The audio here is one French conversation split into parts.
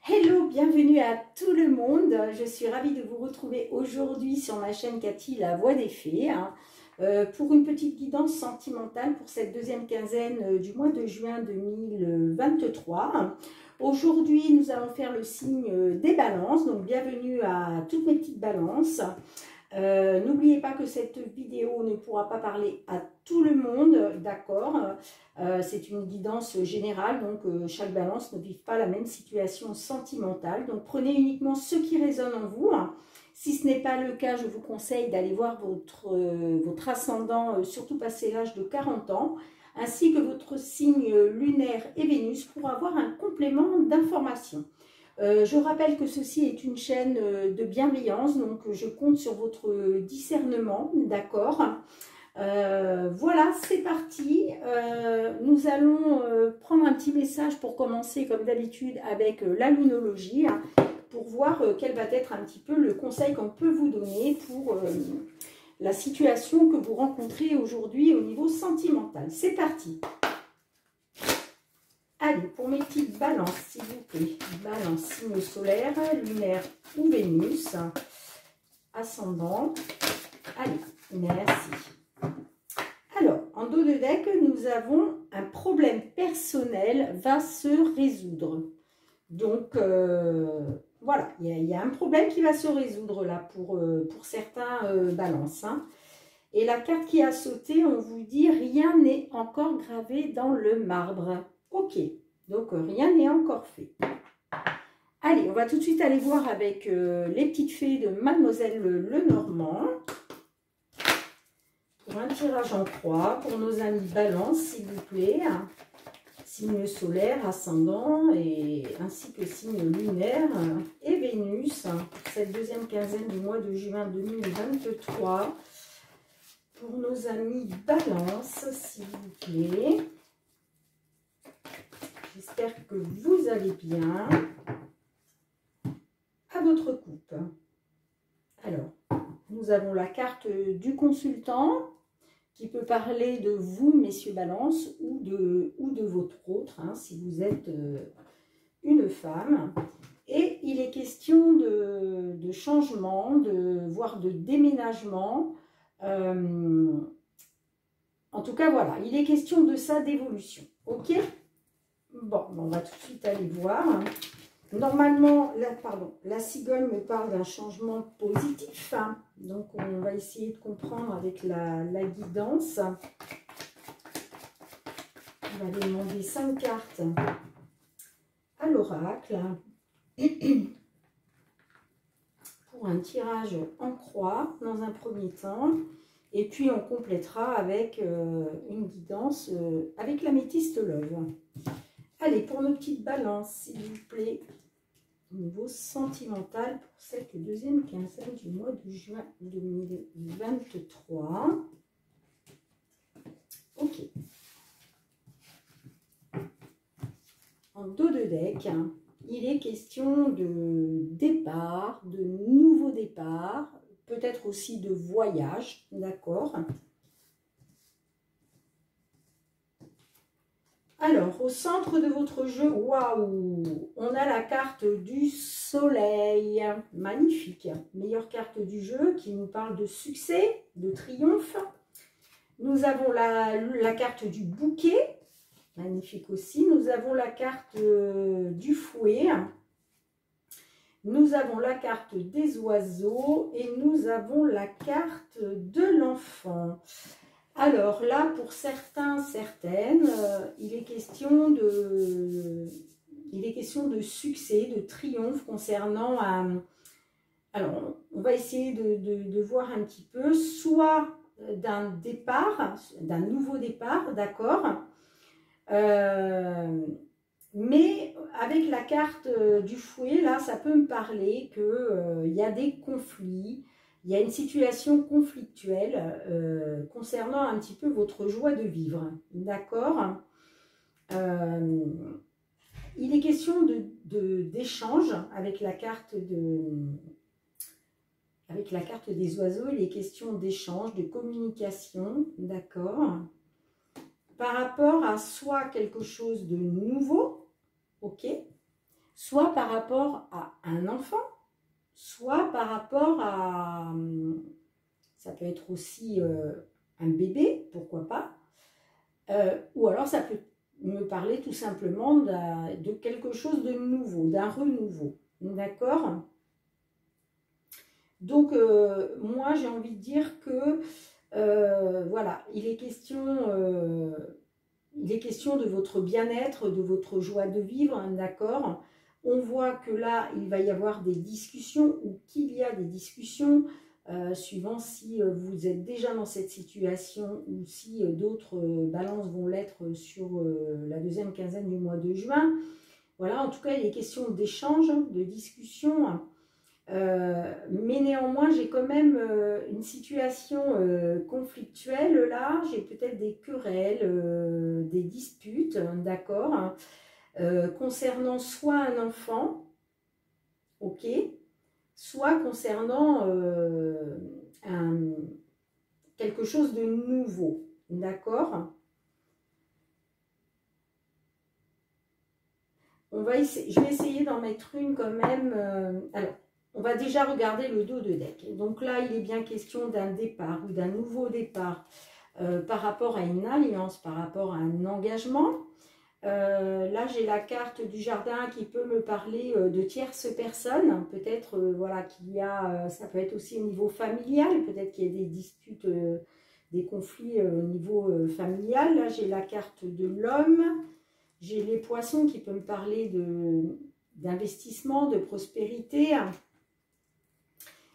Hello, bienvenue à tout le monde. Je suis ravie de vous retrouver aujourd'hui sur ma chaîne Cathy, la voix des fées, pour une petite guidance sentimentale pour cette deuxième quinzaine du mois de juin 2023. Aujourd'hui, nous allons faire le signe des balances, donc bienvenue à toutes mes petites balances. N'oubliez pas que cette vidéo ne pourra pas parler à tout le monde, d'accord. C'est une guidance générale, donc chaque balance ne vit pas la même situation sentimentale. Donc prenez uniquement ce qui résonne en vous. Si ce n'est pas le cas, je vous conseille d'aller voir votre ascendant, surtout passé l'âge de 40 ans, ainsi que votre signe lunaire et Vénus pour avoir un complément d'information. Je rappelle que ceci est une chaîne de bienveillance, donc je compte sur votre discernement, d'accord. Voilà, c'est parti. Nous allons prendre un petit message pour commencer, comme d'habitude, avec la lunologie, pour voir quel va être un petit peu le conseil qu'on peut vous donner pour la situation que vous rencontrez aujourd'hui au niveau sentimental. C'est parti. Allez, pour mes petites balances, s'il vous plaît. Balance, signe solaire, lunaire ou Vénus. Ascendant. Allez, merci. Alors, en dos de deck, nous avons un problème personnel va se résoudre. Donc, voilà, il y a un problème qui va se résoudre là pour certains balances. Et la carte qui a sauté, on vous dit, rien n'est encore gravé dans le marbre. Ok, donc rien n'est encore fait. Allez, on va tout de suite aller voir avec les petites fées de Mademoiselle Lenormand. Pour un tirage en croix, pour nos amis balance, s'il vous plaît. Signe solaire, ascendant, ainsi que signe lunaire et Vénus. Pour cette deuxième quinzaine du mois de juin 2023. Pour nos amis balance, s'il vous plaît. J'espère que vous allez bien. À votre coupe. Alors, nous avons la carte du consultant qui peut parler de vous, messieurs balance, ou de votre autre, si vous êtes une femme. Et il est question de changement, voire de déménagement. En tout cas, voilà, il est question de ça, d'évolution. Ok ? Bon, on va tout de suite aller voir. Normalement, la cigogne me parle d'un changement positif. Donc, on va essayer de comprendre avec la guidance. On va aller demander 5 cartes à l'oracle. Pour un tirage en croix dans un premier temps. Et puis, on complétera avec une guidance avec l'améthyste love. Allez, pour nos petites balances, s'il vous plaît, au niveau sentimental pour cette deuxième quinzaine du mois de juin 2023. Ok. En dos de deck, il est question de départ, de nouveau départ, peut-être aussi de voyage, d'accord ? Alors, au centre de votre jeu, waouh, on a la carte du soleil. Magnifique. Meilleure carte du jeu qui nous parle de succès, de triomphe. Nous avons la carte du bouquet. Magnifique aussi. Nous avons la carte du fouet. Nous avons la carte des oiseaux. Et nous avons la carte de l'enfant. Alors là, pour certains, certaines, il est question de succès, de triomphe concernant alors, on va essayer de voir un petit peu, soit d'un départ, d'un nouveau départ, d'accord, mais avec la carte du fouet, là, ça peut me parler qu'il y a des conflits. Il y a une situation conflictuelle concernant un petit peu votre joie de vivre, d'accord. Il est question d'échange avec la carte des oiseaux. Il est question d'échange, de communication, d'accord. Par rapport à soit quelque chose de nouveau, ok, soit par rapport à un enfant, soit par rapport à, ça peut être aussi un bébé, pourquoi pas, ou alors ça peut me parler tout simplement de quelque chose de nouveau, d'un renouveau, d'accord? Donc, moi, j'ai envie de dire que, voilà, il est question de votre bien-être, de votre joie de vivre, hein, d'accord? On voit que là, il va y avoir des discussions ou qu'il y a des discussions, suivant si vous êtes déjà dans cette situation ou si d'autres balances vont l'être sur la deuxième quinzaine du mois de juin. Voilà, en tout cas, il est question d'échanges, de discussions. Mais néanmoins, j'ai quand même une situation conflictuelle là. J'ai peut-être des querelles, des disputes, d'accord, hein, concernant soit un enfant, ok, soit concernant quelque chose de nouveau, d'accord. Je vais essayer d'en mettre une quand même. Alors, on va déjà regarder le dos de deck. Donc là, il est bien question d'un départ ou d'un nouveau départ par rapport à une alliance, par rapport à un engagement. Là, j'ai la carte du jardin qui peut me parler de tierces personnes. Peut-être, voilà, qu'il y a, ça peut être aussi au niveau familial, peut-être qu'il y a des disputes, des conflits au niveau familial. Là, j'ai la carte de l'homme. J'ai les poissons qui peuvent me parler d'investissement, de prospérité.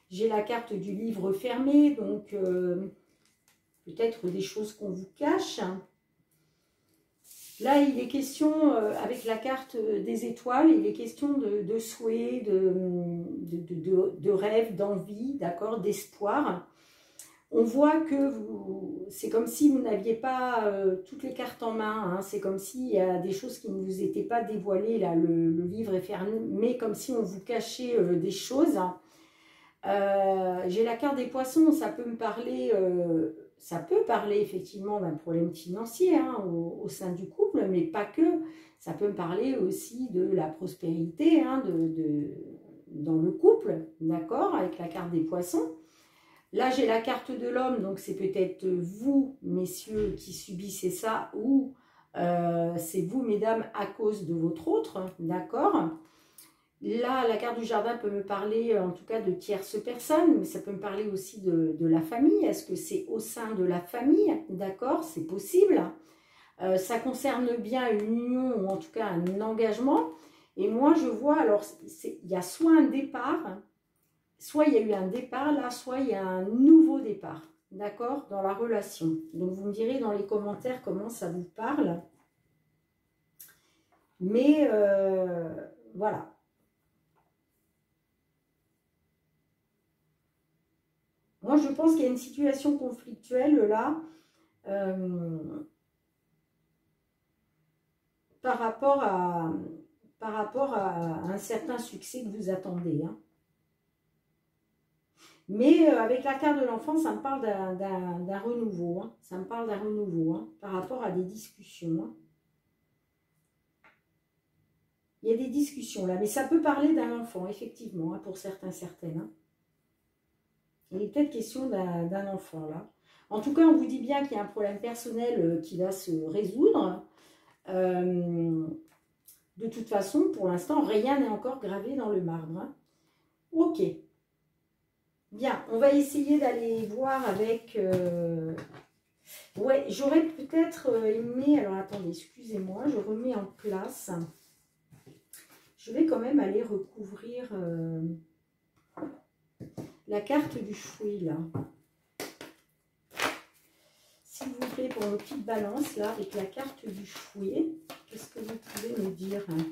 J'ai la carte du livre fermé, donc peut-être des choses qu'on vous cache. Là, il est question, avec la carte des étoiles, il est question de souhaits, de rêves, d'envie, d'accord, d'espoir. On voit que c'est comme si vous n'aviez pas toutes les cartes en main. Hein. C'est comme s'il y a des choses qui ne vous étaient pas dévoilées. Là, le livre est fermé, comme si on vous cachait des choses. J'ai la carte des poissons. Ça peut me parler, effectivement d'un problème financier hein, au sein du couple, mais pas que. Ça peut me parler aussi de la prospérité hein, dans le couple, d'accord, avec la carte des poissons. Là, j'ai la carte de l'homme, donc c'est peut-être vous, messieurs, qui subissez ça, ou c'est vous, mesdames, à cause de votre autre, d'accord? Là, la carte du jardin peut me parler, en tout cas, de tierces personnes, mais ça peut me parler aussi de la famille. Est-ce que c'est au sein de la famille, d'accord? C'est possible. Ça concerne bien une union, ou en tout cas un engagement. Et moi, je vois, alors, il y a soit un départ... Soit il y a eu un départ là, soit il y a un nouveau départ, d'accord, dans la relation. Donc, vous me direz dans les commentaires comment ça vous parle. Mais, voilà. Moi, je pense qu'il y a une situation conflictuelle là, par rapport à un certain succès que vous attendez, hein. Mais avec la carte de l'enfant, ça me parle d'un renouveau. Hein. Ça me parle d'un renouveau hein, par rapport à des discussions. Hein. Il y a des discussions là, mais ça peut parler d'un enfant, effectivement, hein, pour certains, certaines. Hein. Il est peut-être question d'un enfant là. En tout cas, on vous dit bien qu'il y a un problème personnel qui va se résoudre. De toute façon, pour l'instant, rien n'est encore gravé dans le marbre. Hein. Ok. Bien, on va essayer d'aller voir avec... Ouais, j'aurais peut-être aimé... Alors, attendez, excusez-moi, je remets en place. Je vais quand même aller recouvrir la carte du fouet, là. S'il vous plaît, pour nos petites balances, là, avec la carte du fouet, qu'est-ce que vous pouvez me dire hein,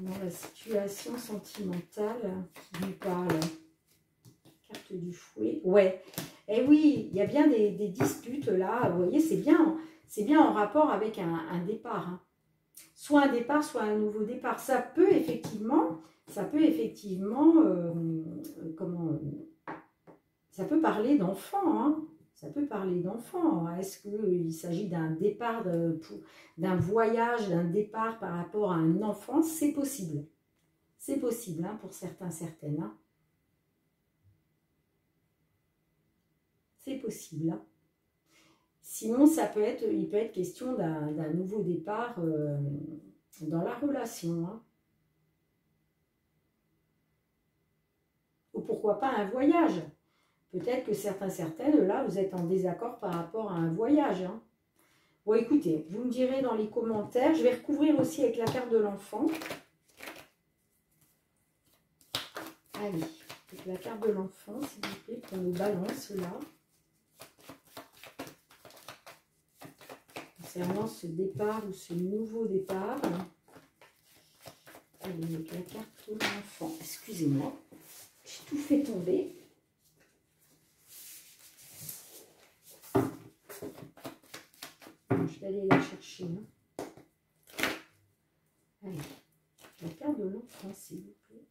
dans la situation sentimentale qui nous parle? Carte du fouet. Ouais. Eh oui, il y a bien des disputes là. Vous voyez, c'est bien en rapport avec un départ. Hein. Soit un départ, soit un nouveau départ. Ça peut effectivement, ça peut parler d'enfant. Hein. Ça peut parler d'enfant. Est-ce qu'il s'agit d'un départ, d'un voyage, d'un départ par rapport à un enfant? C'est possible. C'est possible hein, pour certains, certaines. Hein. C'est possible. Hein. Sinon, il peut être question d'un nouveau départ dans la relation. Hein. Ou pourquoi pas un voyage. Peut-être que certains, certaines, là, vous êtes en désaccord par rapport à un voyage. Hein. Bon, écoutez, vous me direz dans les commentaires. Je vais recouvrir aussi avec la carte de l'enfant. Allez, avec la carte de l'enfant, s'il vous plaît, pour nos balances, là. Concernant ce départ ou ce nouveau départ. Allez, avec la carte de l'enfant. Excusez-moi, j'ai tout fait tomber. Je vais aller la chercher. Hein. Allez, la carte de l'enfant, s'il vous plaît.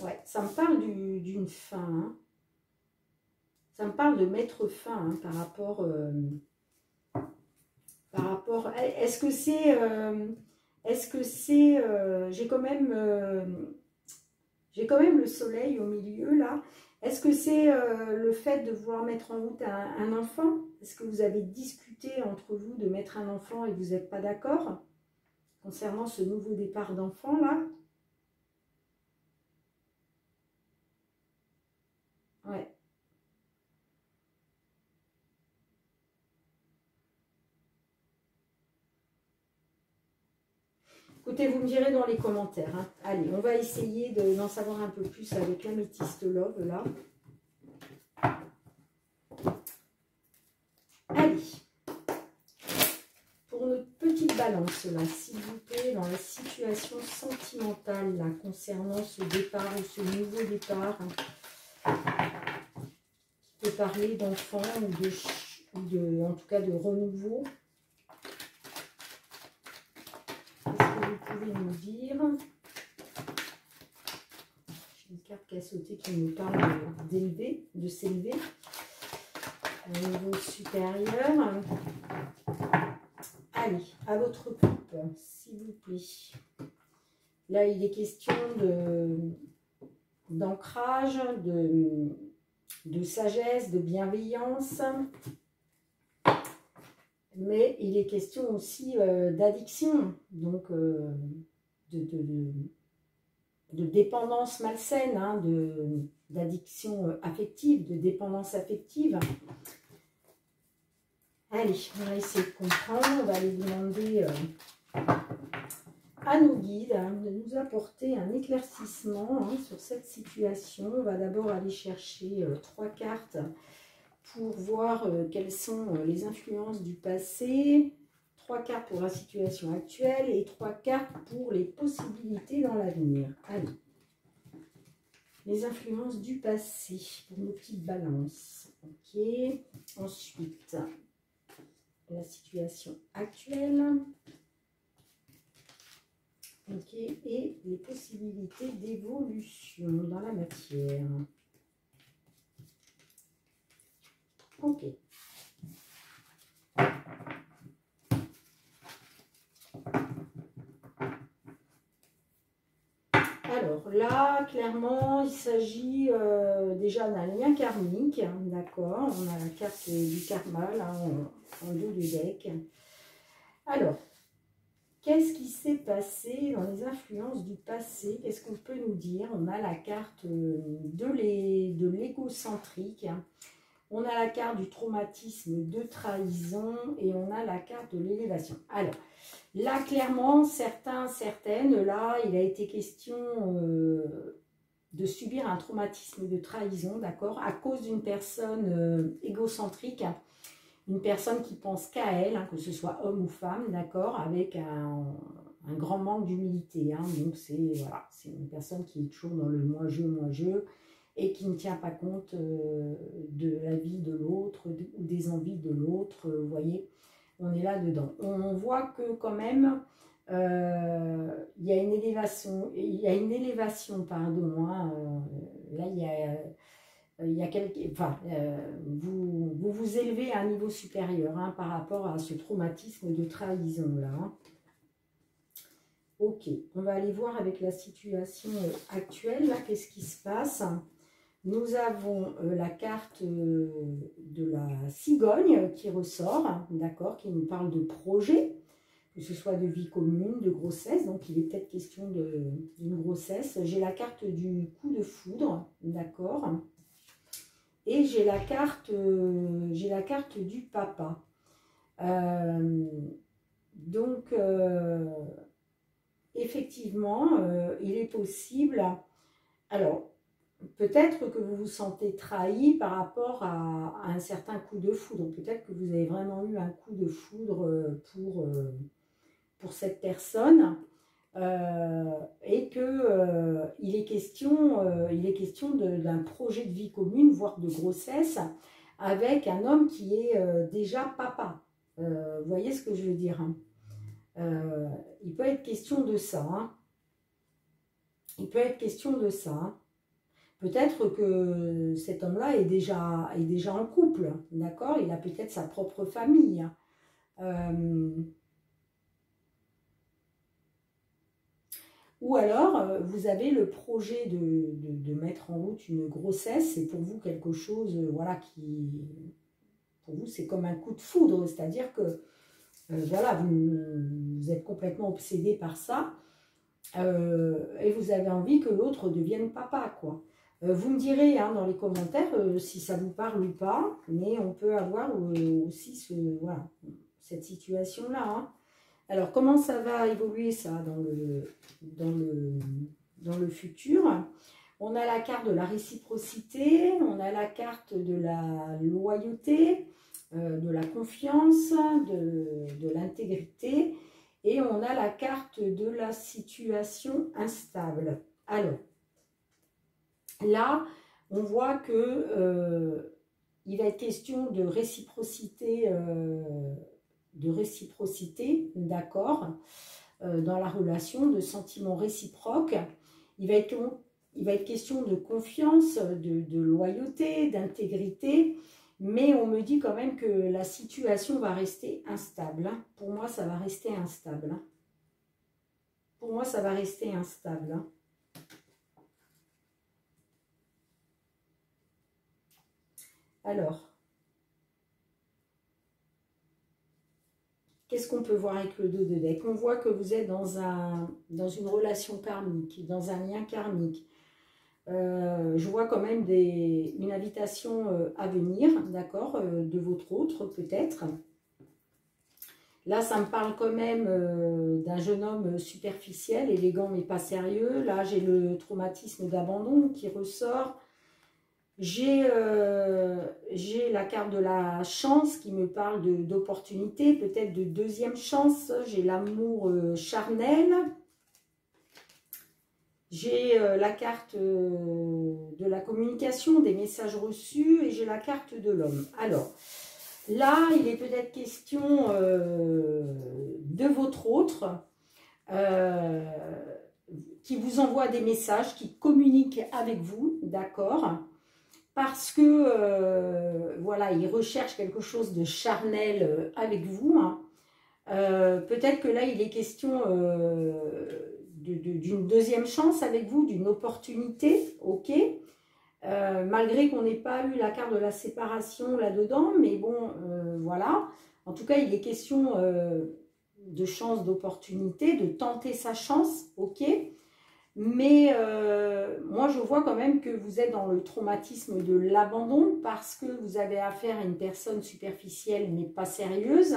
Ouais, ça me parle d'une fin. Hein. Ça me parle de mettre fin hein, par rapport. Est-ce que c'est. J'ai quand même le soleil au milieu là. Est-ce que c'est le fait de vouloir mettre en route un enfant? Est-ce que vous avez discuté entre vous de mettre un enfant et vous n'êtes pas d'accord concernant ce nouveau départ d'enfant là? Ouais. Écoutez, vous me direz dans les commentaires. Hein. Allez, on va essayer d'en savoir un peu plus avec l'améthyste love là. Allez, pour notre petite balance là, s'il vous plaît, dans la situation sentimentale là, concernant ce départ ou ce nouveau départ, hein, qui peut parler d'enfant ou en tout cas de renouveau. Qu'est-ce que vous pouvez nous dire? J'ai une carte qui a sauté qui nous parle d'élever, de s'élever. Un niveau supérieur. Allez, à votre coupe, s'il vous plaît. Là, il est question d'ancrage, de sagesse, de bienveillance. Mais il est question aussi d'addiction, donc de dépendance malsaine, hein, d'addiction affective, de dépendance affective. Allez, on va essayer de comprendre, on va aller demander à nos guides hein, de nous apporter un éclaircissement hein, sur cette situation. On va d'abord aller chercher 3 cartes pour voir quelles sont les influences du passé, 3 cartes pour la situation actuelle et 3 cartes pour les possibilités dans l'avenir. Allez, les influences du passé pour nos petites balances. Ok, ensuite la situation actuelle. Ok, et les possibilités d'évolution dans la matière. Ok. Alors là, clairement, il s'agit déjà d'un lien karmique, hein, d'accord. On a la carte du karma là, en dos du deck. Alors, qu'est-ce qui s'est passé dans les influences du passé? Qu'est-ce qu'on peut nous dire? On a la carte de l'égocentrique, hein. On a la carte du traumatisme de trahison et on a la carte de l'élévation. Alors, là, clairement, certaines, là, il a été question de subir un traumatisme de trahison, d'accord, à cause d'une personne égocentrique, hein, une personne qui pense qu'à elle, hein, que ce soit homme ou femme, d'accord, avec un grand manque d'humilité. Hein, donc, voilà, c'est une personne qui est toujours dans le moi-je, et qui ne tient pas compte de la vie de l'autre ou des envies de l'autre, vous voyez, on est là-dedans. On voit que quand même, il y a une élévation, pardon, hein, là il y a il y a enfin, vous élevez à un niveau supérieur hein, par rapport à ce traumatisme de trahison-là. Hein. Ok, on va aller voir avec la situation actuelle, là, qu'est-ce qui se passe. Nous avons la carte de la cigogne qui ressort, d'accord, qui nous parle de projet, que ce soit de vie commune, de grossesse, donc il est peut-être question d'une grossesse. J'ai la carte du coup de foudre, d'accord, et j'ai la carte du papa. Donc, effectivement, il est possible, alors, peut-être que vous vous sentez trahi par rapport à un certain coup de foudre. Peut-être que vous avez vraiment eu un coup de foudre pour cette personne et que il est question d'un projet de vie commune, voire de grossesse, avec un homme qui est déjà papa. Vous voyez ce que je veux dire hein. Il peut être question de ça. Hein. Il peut être question de ça. Hein. Peut-être que cet homme-là est déjà en couple, d'accord? Il a peut-être sa propre famille. Ou alors, vous avez le projet de mettre en route une grossesse. C'est pour vous quelque chose, voilà, qui... Pour vous, c'est comme un coup de foudre. C'est-à-dire que, voilà, vous êtes complètement obsédé par ça. Et vous avez envie que l'autre devienne papa, quoi. Vous me direz hein, dans les commentaires si ça vous parle ou pas, mais on peut avoir aussi voilà, cette situation-là. Hein. Alors, comment ça va évoluer ça dans le futur? On a la carte de la réciprocité, on a la carte de la loyauté, de la confiance, de l'intégrité, et on a la carte de la situation instable. Alors, là, on voit que il va être question de réciprocité, d'accord, dans la relation, de sentiments réciproques. Il va être question de confiance, de loyauté, d'intégrité, mais on me dit quand même que la situation va rester instable. Hein. Pour moi, ça va rester instable. Hein. Pour moi, ça va rester instable. Hein. Alors, qu'est-ce qu'on peut voir avec le dos de deck? On voit que vous êtes dans une relation karmique, dans un lien karmique. Je vois quand même une invitation à venir, d'accord, de votre autre peut-être. Là, ça me parle quand même d'un jeune homme superficiel, élégant mais pas sérieux. Là, j'ai le traumatisme d'abandon qui ressort. J'ai la carte de la chance qui me parle d'opportunité, peut-être de deuxième chance. J'ai l'amour charnel. J'ai la carte de la communication, des messages reçus, et j'ai la carte de l'homme. Alors, là, il est peut-être question de votre autre qui vous envoie des messages, qui communique avec vous, d'accord ? Parce que, voilà, il recherche quelque chose de charnel avec vous. Hein. Peut-être que là, il est question d'une deuxième chance avec vous, d'une opportunité, ok, malgré qu'on n'ait pas eu la carte de la séparation là-dedans, mais bon, voilà. En tout cas, il est question de chance, d'opportunité, de tenter sa chance, ok. Mais moi, je vois quand même que vous êtes dans le traumatisme de l'abandon parce que vous avez affaire à une personne superficielle mais pas sérieuse.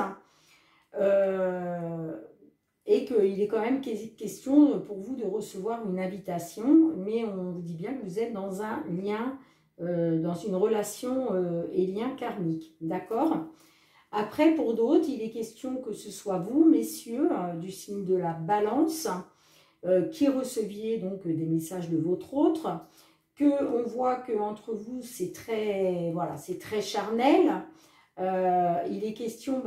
Et qu'il est quand même question pour vous de recevoir une invitation, mais on vous dit bien que vous êtes dans un lien, dans une relation et lien karmique, d'accord? Après, pour d'autres, il est question que ce soit vous, messieurs, du signe de la balance, qui receviez donc des messages de votre autre, qu'on voit qu'entre vous, c'est très, voilà, c'est très charnel. Il est question,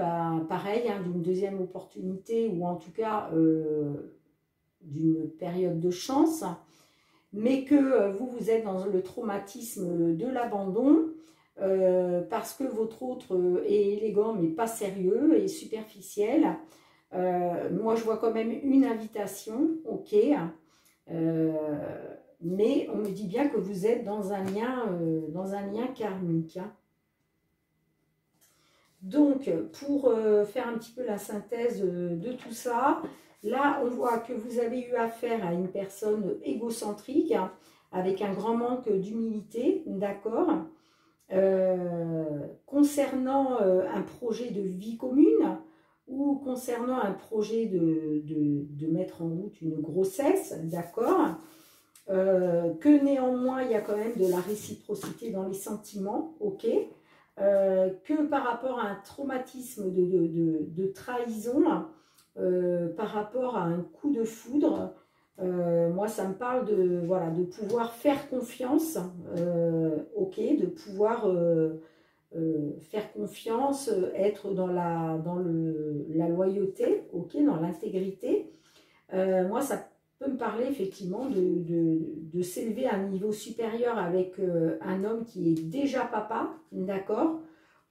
pareil, hein, d'une deuxième opportunité ou en tout cas d'une période de chance. mais que vous êtes dans le traumatisme de l'abandon, parce que votre autre est élégant mais pas sérieux et superficiel. Moi, je vois quand même une invitation, ok, mais on me dit bien que vous êtes dans un lien karmique. Hein. Donc, pour faire un petit peu la synthèse de tout ça, là, on voit que vous avez eu affaire à une personne égocentrique, hein, avec un grand manque d'humilité, d'accord. Concernant un projet de vie commune ou concernant un projet de mettre en route une grossesse, d'accord, que néanmoins il y a quand même de la réciprocité dans les sentiments, ok, que par rapport à un traumatisme de trahison, par rapport à un coup de foudre, moi, ça me parle de, voilà, de pouvoir faire confiance, ok, de pouvoir faire confiance, être dans la loyauté, ok, dans l'intégrité. Moi, ça peut me parler effectivement de s'élever à un niveau supérieur avec un homme qui est déjà papa, d'accord,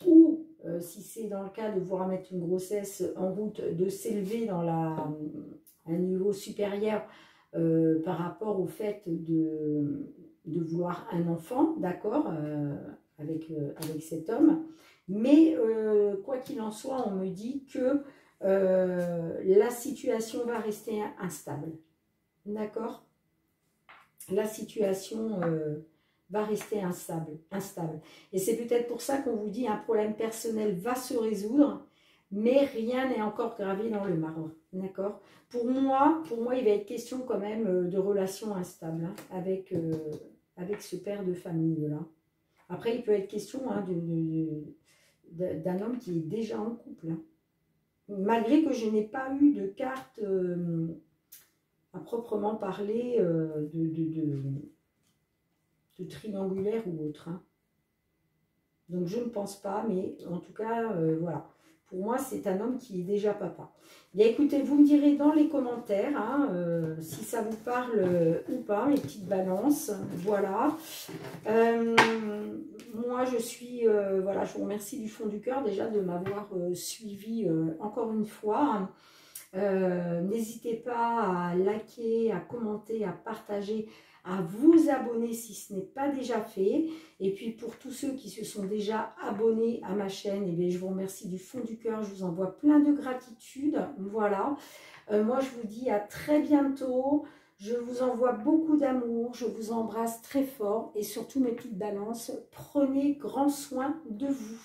ou si c'est dans le cas de vouloir mettre une grossesse en route, de s'élever dans un niveau supérieur par rapport au fait de vouloir un enfant, d'accord, avec cet homme. Mais quoi qu'il en soit, on me dit que la situation va rester instable, d'accord. La situation va rester instable. Et c'est peut-être pour ça qu'on vous dit un problème personnel va se résoudre, mais rien n'est encore gravé dans le marbre, d'accord. Pour moi, il va être question quand même de relations instables, hein, avec ce père de famille-là. Après, il peut être question, hein, d'un homme qui est déjà en couple, hein. Malgré que je n'ai pas eu de carte à proprement parler de triangulaire ou autre, hein. Donc je ne pense pas, mais en tout cas, voilà. Pour moi, c'est un homme qui est déjà papa. Bien écoutez, vous me direz dans les commentaires, hein, si ça vous parle ou pas, mes petites balances. Voilà. Moi, je suis, voilà, je vous remercie du fond du cœur déjà de m'avoir suivi encore une fois. N'hésitez pas à liker, à commenter, à partager, à vous abonner si ce n'est pas déjà fait. Et puis pour tous ceux qui se sont déjà abonnés à ma chaîne, eh bien, je vous remercie du fond du cœur. Je vous envoie plein de gratitude. Voilà. Moi, je vous dis à très bientôt. Je vous envoie beaucoup d'amour. Je vous embrasse très fort. Et surtout, mes petites balances, prenez grand soin de vous.